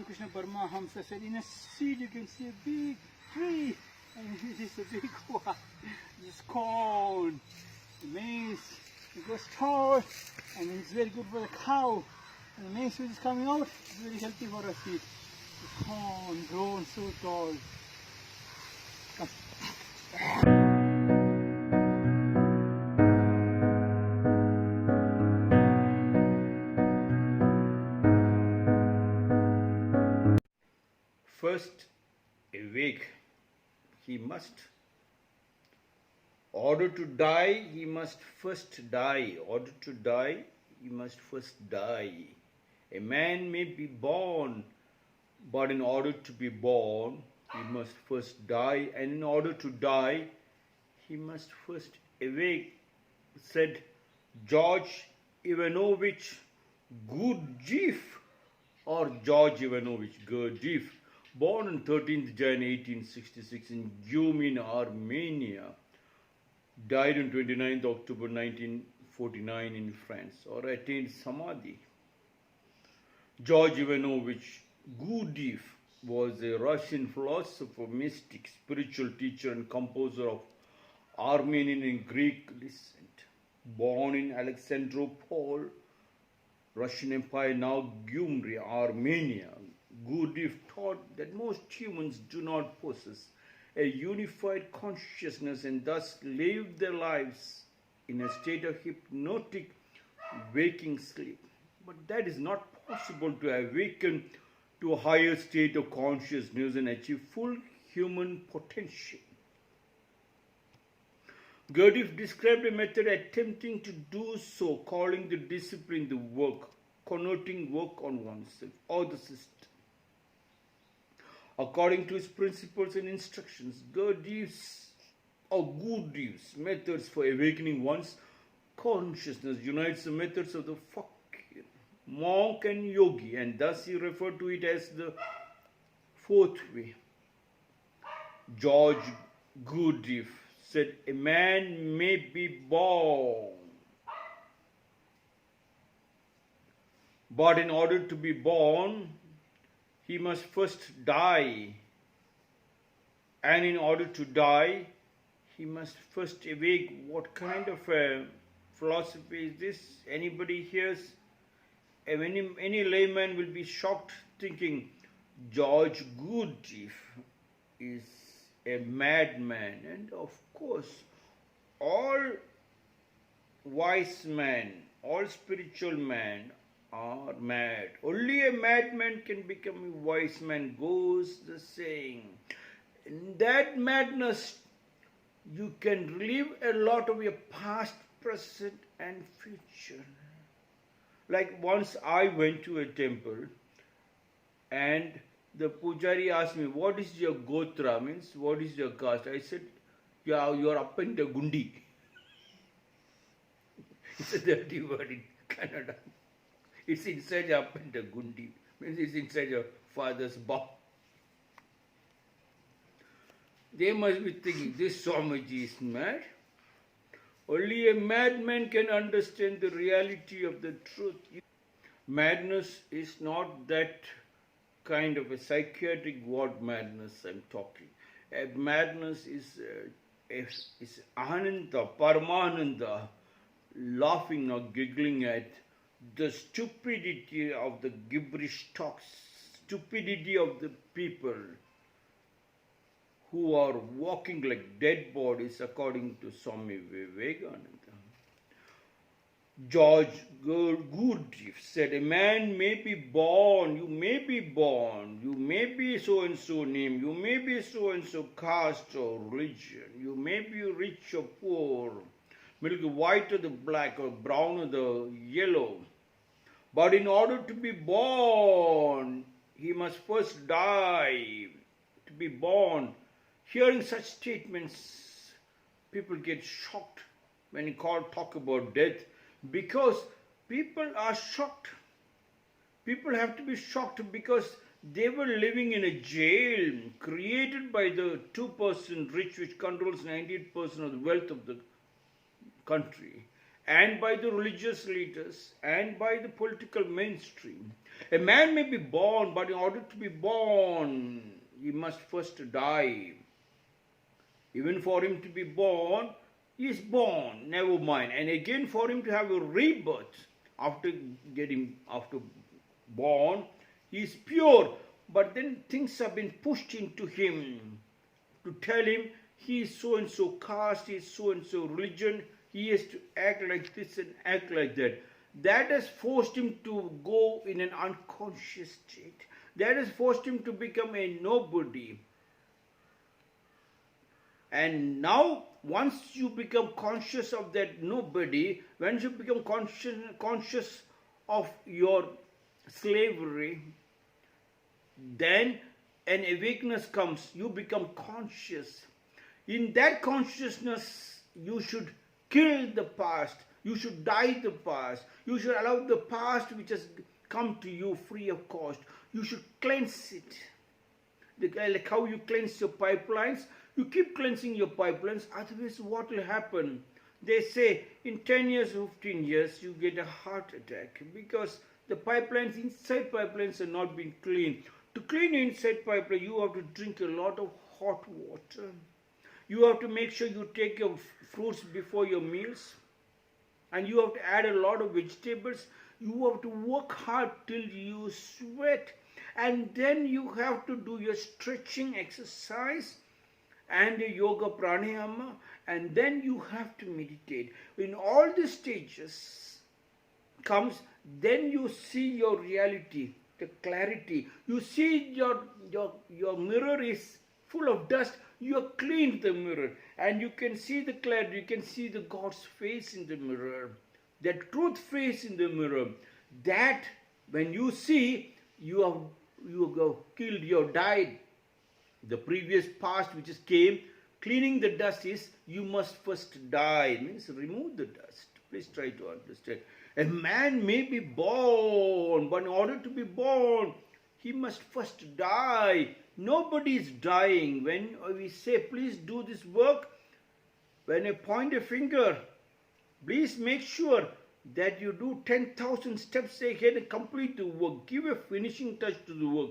Ramakrishna Paramahamsa said, in a seed you can see a big tree, and this is a big one, this corn, the maize, it goes tall, and it's very good for the cow, and the maize which is coming out is very healthy for us. The corn grown so tall. Come. First awake, he must. Order to die, he must first die. Order to die, he must first die. A man may be born, but in order to be born, he must first die. And in order to die, he must first awake, said George Ivanovich Gurdjieff, or George Ivanovich Gurdjieff, born on 13th January 1866 in Gumin, Armenia, died on 29th October 1949 in France, or attained Samadhi. George Ivanovich Gurdjieff was a Russian philosopher, mystic, spiritual teacher and composer of Armenian and Greek descent. Born in Alexandropol, Russian Empire, now Gyumri, Armenia, Gurdjieff taught that most humans do not possess a unified consciousness and thus live their lives in a state of hypnotic waking sleep. But that is not possible to awaken to a higher state of consciousness and achieve full human potential. Gurdjieff described a method attempting to do so, calling the discipline the work, connoting work on oneself or the system. According to his principles and instructions, Gurdjieff's methods for awakening one's consciousness unites the methods of the fakir, monk and yogi, and thus he referred to it as the fourth way. George Gurdjieff said, a man may be born, but in order to be born, he must first die, and in order to die, he must first awake. What kind of a philosophy is this? Anybody hears? Any layman will be shocked thinking George Gurdjieff is a madman. And of course, all wise men, all spiritual men are mad. Only a madman can become a wise man, goes the saying. In that madness, you can relive a lot of your past, present, and future. Like once I went to a temple and the pujari asked me, what is your gotra, means what is your caste? I said, yeah, you are up in the gundi. It's a dirty word in Kannada. It's inside your Apenta Gundi, means it's inside your father's bath. They must be thinking, this Swamiji is mad. Only a madman can understand the reality of the truth. Madness is not that kind of a psychiatric word madness I'm talking. Madness is Ananda, Paramananda, laughing or giggling at the stupidity of the gibberish talks, stupidity of the people who are walking like dead bodies, according to Swami Vivekananda. George Gurdjieff said, a man may be born, you may be so-and-so name, you may be so-and-so caste or religion, you may be rich or poor, milk white or the black, or brown or the yellow. But in order to be born, he must first die. To be born. Hearing such statements, people get shocked when you talk about death, because people are shocked. People have to be shocked because they were living in a jail created by the 2% rich which controls 98% of the wealth of the country, and by the religious leaders and by the political mainstream. A man may be born, but in order to be born, he must first die. Even for him to be born, he is born, never mind. And again for him to have a rebirth after born, he is pure. But then things have been pushed into him to tell him he is so and so caste, he is so and so religion, he has to act like this and act like that. That has forced him to go in an unconscious state. That has forced him to become a nobody. And now, once you become conscious of that nobody, once you become conscious of your slavery, then an awakeness comes. You become conscious. In that consciousness, you should kill the past. You should die the past. You should allow the past which has come to you free of cost. You should cleanse it. Like how you cleanse your pipelines. You keep cleansing your pipelines, otherwise what will happen? They say in 10 years, 15 years, you get a heart attack because the pipelines, inside pipelines are not being cleaned. To clean your inside pipeline, you have to drink a lot of hot water. You have to make sure you take your fruits before your meals. And you have to add a lot of vegetables. You have to work hard till you sweat. And then you have to do your stretching exercise and a yoga pranayama, and then you have to meditate. In all these stages comes, then you see your reality, the clarity. You see your mirror is full of dust. You have cleaned the mirror and you can see the clarity. You can see the God's face in the mirror, that truth face in the mirror. That when you see, you have killed, you have died. The previous past which is came, cleaning the dust is, you must first die. It means remove the dust. Please try to understand. A man may be born, but in order to be born, he must first die. Nobody is dying. When we say, please do this work, when I point a finger, please make sure that you do 10,000 steps ahead and complete the work. Give a finishing touch to the work.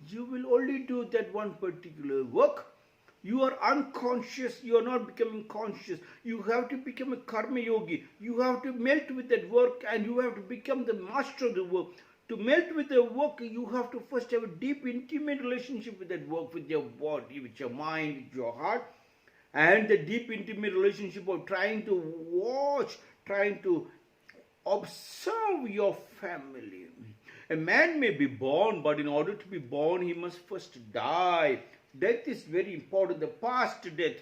You will only do that one particular work. You are unconscious. You are not becoming conscious. You have to become a karma yogi. You have to melt with that work and you have to become the master of the work. To melt with the work, you have to first have a deep, intimate relationship with that work, with your body, with your mind, with your heart. And the deep, intimate relationship of trying to watch, trying to observe your family. A man may be born, but in order to be born, he must first die. Death is very important. The past death,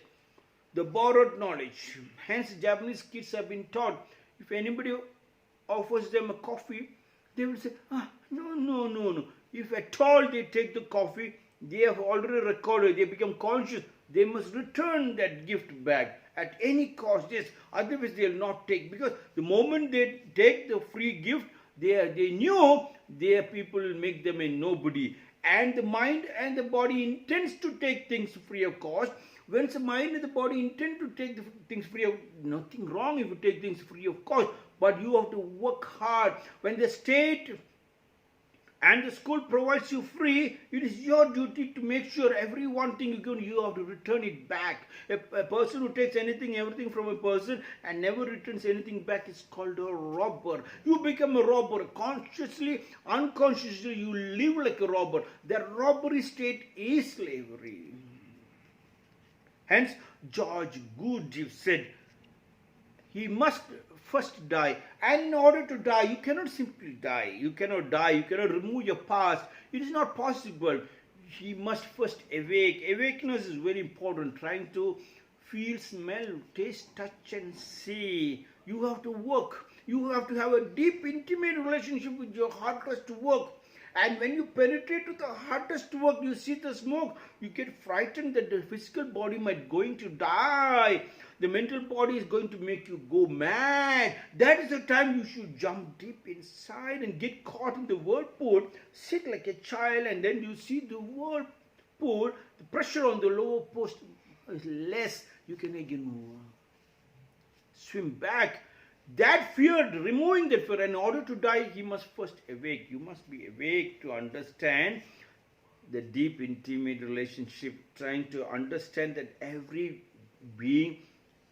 the borrowed knowledge. Hence, Japanese kids have been taught, if anybody offers them a coffee, they will say, no. If at all they take the coffee, they have already recorded, they become conscious. They must return that gift back at any cost. Yes, otherwise they will not take. Because the moment they take the free gift, they knew their people will make them a nobody. And the mind and the body intends to take things free of cost. When the mind and the body intend to take the things free of, nothing wrong if you take things free of cost, but you have to work hard. When the state and the school provides you free, it is your duty to make sure every one thing you have to return it back. A person who takes everything from a person and never returns anything back is called a robber. You become a robber. Consciously, unconsciously, you live like a robber. The robbery state is slavery. Hence, George Gurdjieff said, he must first die. And in order to die, you cannot simply die. You cannot die. You cannot remove your past. It is not possible. He must first awake. Awakeness is very important. Trying to feel, smell, taste, touch and see. You have to work. You have to have a deep, intimate relationship with your heartless to work. And when you penetrate to the hardest work, you see the smoke, you get frightened that the physical body might going to die. The mental body is going to make you go mad. That is the time you should jump deep inside and get caught in the whirlpool. Sit like a child and then you see the whirlpool. The pressure on the lower post is less. You can again swim back. That fear, removing that fear, in order to die, he must first awake. You must be awake to understand the deep, intimate relationship, trying to understand that every being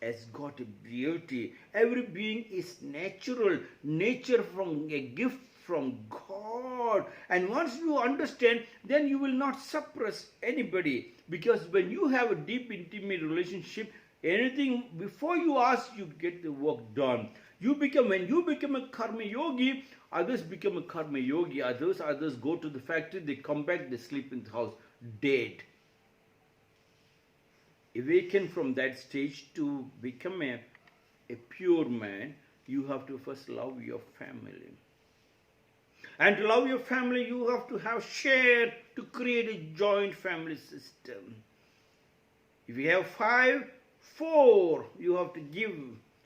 has got a beauty. Every being is natural, nature from a gift from God. And once you understand, then you will not suppress anybody. Because when you have a deep, intimate relationship, anything before you ask, you get the work done. When you become a karma yogi, others become a karma yogi. Others go to the factory, they come back, they sleep in the house, dead. Awaken from that stage to become a pure man, you have to first love your family. And to love your family, you have to have share to create a joint family system. If you have 5, 4 you have to give.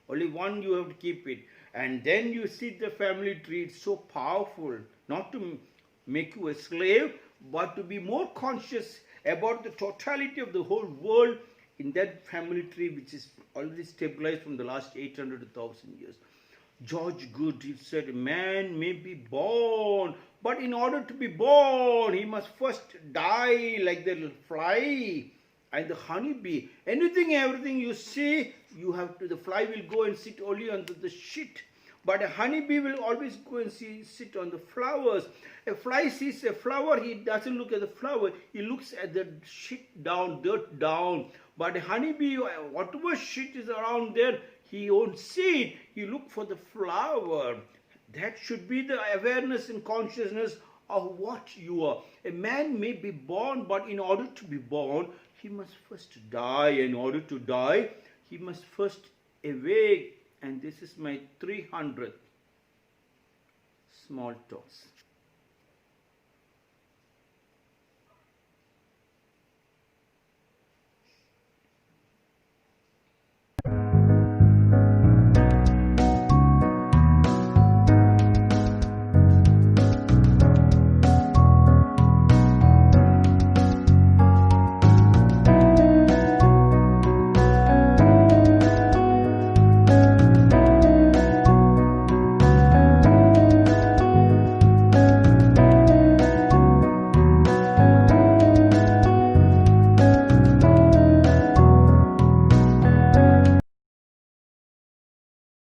Only 1 you have to keep it. And then you see the family tree. It's so powerful. Not to make you a slave, but to be more conscious about the totality of the whole world in that family tree, which is already stabilized from the last 800 to 1000 years. George Gurdjieff said, man may be born, but in order to be born, he must first die like the fly and the honeybee. Everything you see, the fly will go and sit only on the shit. But a honeybee will always go and sit on the flowers. A fly sees a flower, he doesn't look at the flower, he looks at the shit down, dirt down. But a honeybee, whatever shit is around there, he won't see it. He look for the flower. That should be the awareness and consciousness of what you are. A man may be born, but in order to be born, he must first die. In order to die, he must first awake. And this is my 300th small talks.